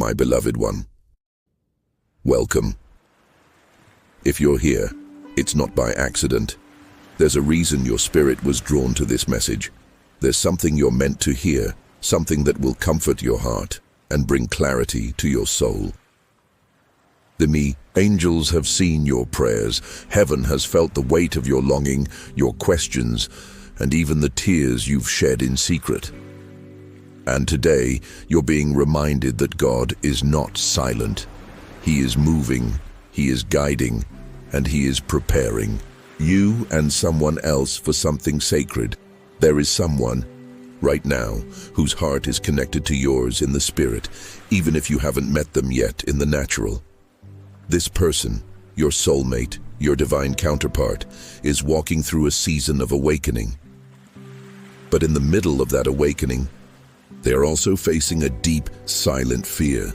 my beloved one. Welcome. If you're here, it's not by accident. There's a reason your spirit was drawn to this message. There's something you're meant to hear, something that will comfort your heart and bring clarity to your soul. The angels have seen your prayers. Heaven has felt the weight of your longing, your questions, and even the tears you've shed in secret. And today, you're being reminded that God is not silent. He is moving, He is guiding, and He is preparing you and someone else for something sacred. There is someone, right now, whose heart is connected to yours in the spirit, even if you haven't met them yet in the natural. This person, your soulmate, your divine counterpart, is walking through a season of awakening. But in the middle of that awakening, they are also facing a deep, silent fear.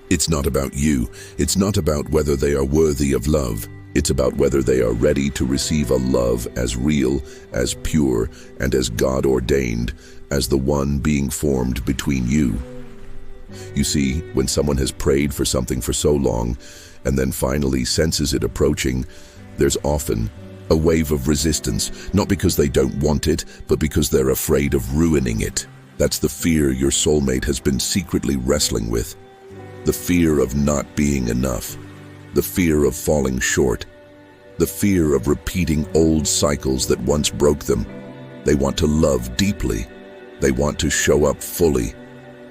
It's not about you. It's not about whether they are worthy of love. It's about whether they are ready to receive a love as real, as pure, and as God-ordained as the one being formed between you. You see, when someone has prayed for something for so long, and then finally senses it approaching, there's often a wave of resistance, not because they don't want it, but because they're afraid of ruining it. That's the fear your soulmate has been secretly wrestling with. The fear of not being enough. The fear of falling short. The fear of repeating old cycles that once broke them. They want to love deeply. They want to show up fully.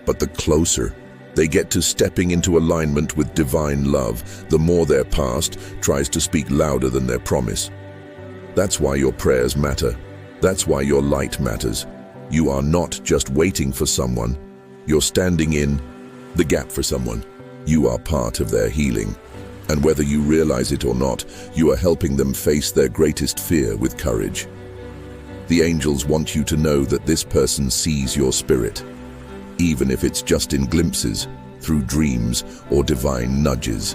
But the closer they get to stepping into alignment with divine love, the more their past tries to speak louder than their promise. That's why your prayers matter. That's why your light matters. You are not just waiting for someone. You're standing in the gap for someone. You are part of their healing. And whether you realize it or not, you are helping them face their greatest fear with courage. The angels want you to know that this person sees your spirit, even if it's just in glimpses, through dreams or divine nudges.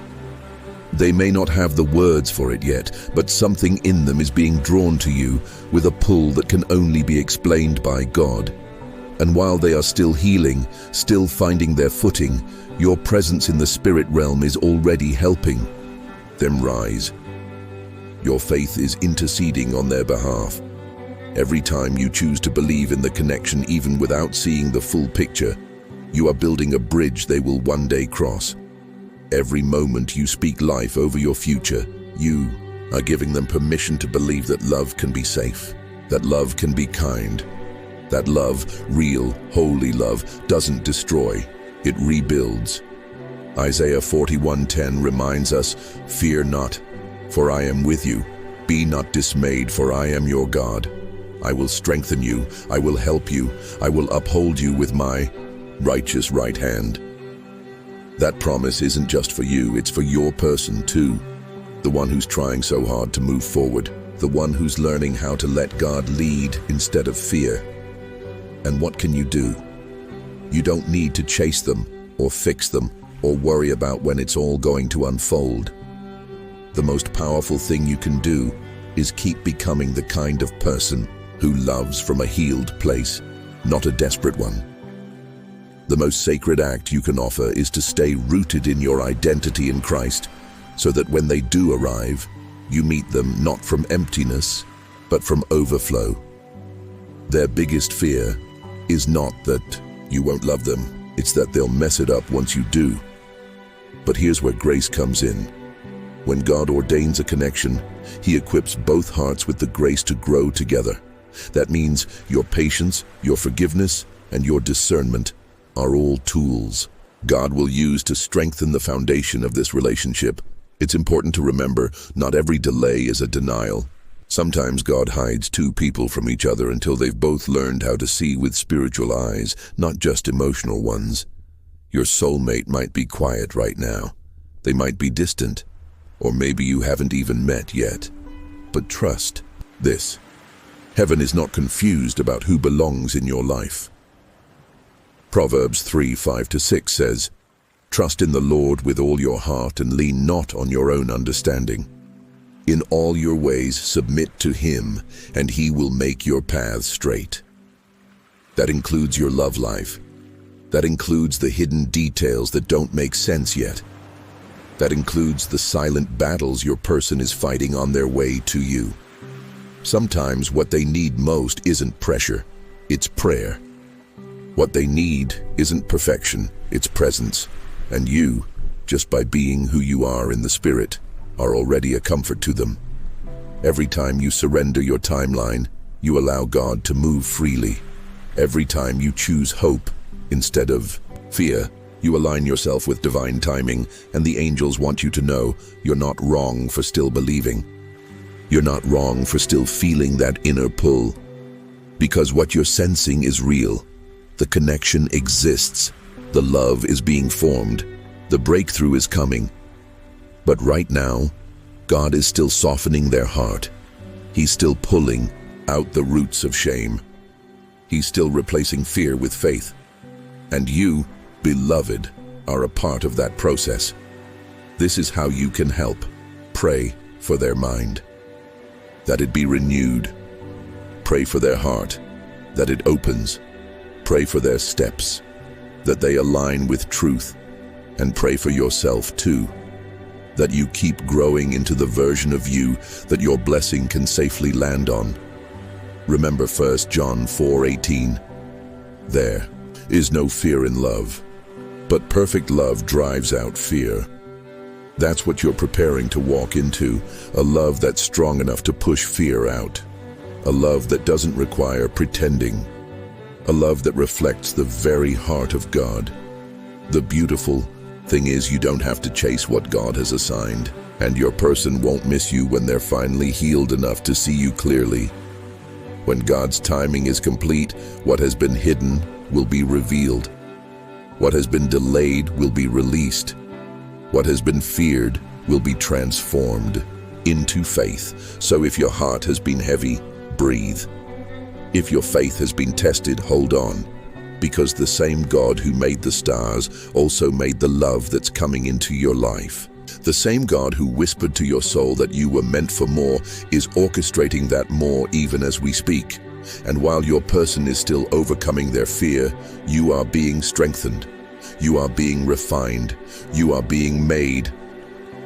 They may not have the words for it yet, but something in them is being drawn to you with a pull that can only be explained by God. And while they are still healing, still finding their footing, your presence in the spirit realm is already helping them rise. Your faith is interceding on their behalf. Every time you choose to believe in the connection even without seeing the full picture, you are building a bridge they will one day cross. Every moment you speak life over your future, you are giving them permission to believe that love can be safe, that love can be kind, that love, real, holy love, doesn't destroy, it rebuilds. Isaiah 41:10 reminds us, "Fear not, for I am with you. Be not dismayed, for I am your God. I will strengthen you, I will help you, I will uphold you with my righteous right hand." That promise isn't just for you, it's for your person too. The one who's trying so hard to move forward, the one who's learning how to let God lead instead of fear. And what can you do? You don't need to chase them, or fix them, or worry about when it's all going to unfold. The most powerful thing you can do is keep becoming the kind of person who loves from a healed place, not a desperate one. The most sacred act you can offer is to stay rooted in your identity in Christ, so that when they do arrive, you meet them not from emptiness, but from overflow. Their biggest fear is not that you won't love them, it's that they'll mess it up once you do. But here's where grace comes in. When God ordains a connection, He equips both hearts with the grace to grow together. That means your patience, your forgiveness, and your discernment are all tools God will use to strengthen the foundation of this relationship. It's important to remember, not every delay is a denial. Sometimes God hides two people from each other until they've both learned how to see with spiritual eyes, not just emotional ones. Your soulmate might be quiet right now. They might be distant, or maybe you haven't even met yet. But trust this. Heaven is not confused about who belongs in your life. Proverbs 3:5-6 says, "Trust in the Lord with all your heart and lean not on your own understanding. In all your ways submit to Him, and He will make your paths straight." That includes your love life. That includes the hidden details that don't make sense yet. That includes the silent battles your person is fighting on their way to you. Sometimes what they need most isn't pressure, it's prayer. What they need isn't perfection, it's presence. And you, just by being who you are in the Spirit, are already a comfort to them. Every time you surrender your timeline, you allow God to move freely. Every time you choose hope instead of fear, you align yourself with divine timing, and the angels want you to know you're not wrong for still believing. You're not wrong for still feeling that inner pull. Because what you're sensing is real. The connection exists. The love is being formed. The breakthrough is coming. But right now, God is still softening their heart. He's still pulling out the roots of shame. He's still replacing fear with faith. And you, beloved, are a part of that process. This is how you can help. Pray for their mind, that it be renewed. Pray for their heart, that it opens. Pray for their steps, that they align with truth. And pray for yourself too, that you keep growing into the version of you that your blessing can safely land on. Remember 1 John 4:18. There is no fear in love, but perfect love drives out fear. That's what you're preparing to walk into, a love that's strong enough to push fear out. A love that doesn't require pretending. A love that reflects the very heart of God. The beautiful thing is you don't have to chase what God has assigned, and your person won't miss you when they're finally healed enough to see you clearly. When God's timing is complete, what has been hidden will be revealed. What has been delayed will be released. What has been feared will be transformed into faith. So if your heart has been heavy, breathe. If your faith has been tested, hold on. Because the same God who made the stars also made the love that's coming into your life. The same God who whispered to your soul that you were meant for more is orchestrating that more even as we speak. And while your person is still overcoming their fear, you are being strengthened. You are being refined. You are being made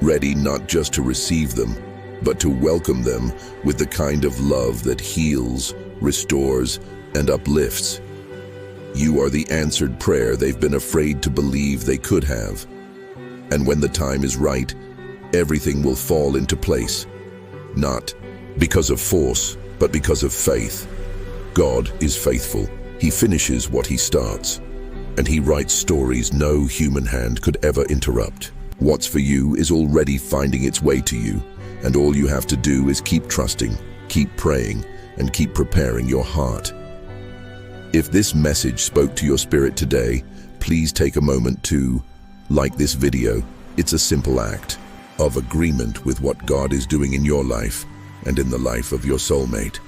ready not just to receive them, but to welcome them with the kind of love that heals, restores, and uplifts. You are the answered prayer they've been afraid to believe they could have. And when the time is right, everything will fall into place. Not because of force, but because of faith. God is faithful. He finishes what he starts. And he writes stories no human hand could ever interrupt. What's for you is already finding its way to you. And all you have to do is keep trusting, keep praying, and keep preparing your heart. If this message spoke to your spirit today, please take a moment to like this video. It's a simple act of agreement with what God is doing in your life and in the life of your soulmate.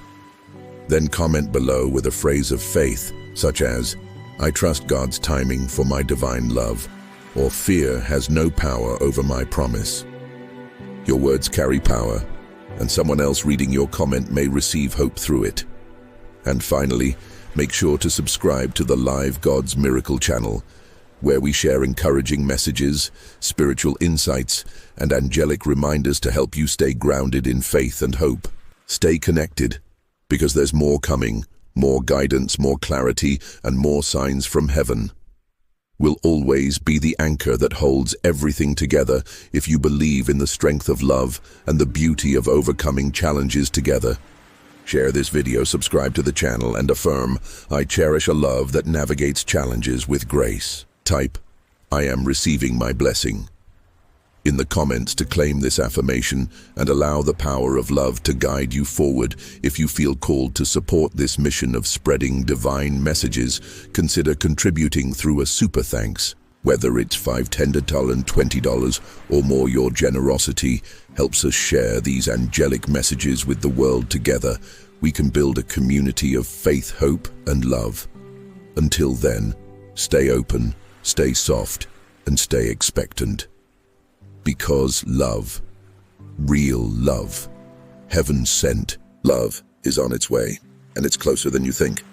Then comment below with a phrase of faith, such as, "I trust God's timing for my divine love," or "Fear has no power over my promise." Your words carry power, and someone else reading your comment may receive hope through it. And finally, make sure to subscribe to the Live God's Miracle channel, where we share encouraging messages, spiritual insights, and angelic reminders to help you stay grounded in faith and hope. Stay connected, because there's more coming, more guidance, more clarity, and more signs from heaven. We'll always be the anchor that holds everything together if you believe in the strength of love and the beauty of overcoming challenges together. Share this video, subscribe to the channel, and affirm, "I cherish a love that navigates challenges with grace." Type, "I am receiving my blessing," in the comments to claim this affirmation and allow the power of love to guide you forward. If you feel called to support this mission of spreading divine messages, consider contributing through a super thanks. Whether it's $5, $10, $20, or more, your generosity helps us share these angelic messages with the world together. We can build a community of faith, hope, and love. Until then, stay open, stay soft, and stay expectant. Because love, real love, heaven-sent love, is on its way, and it's closer than you think.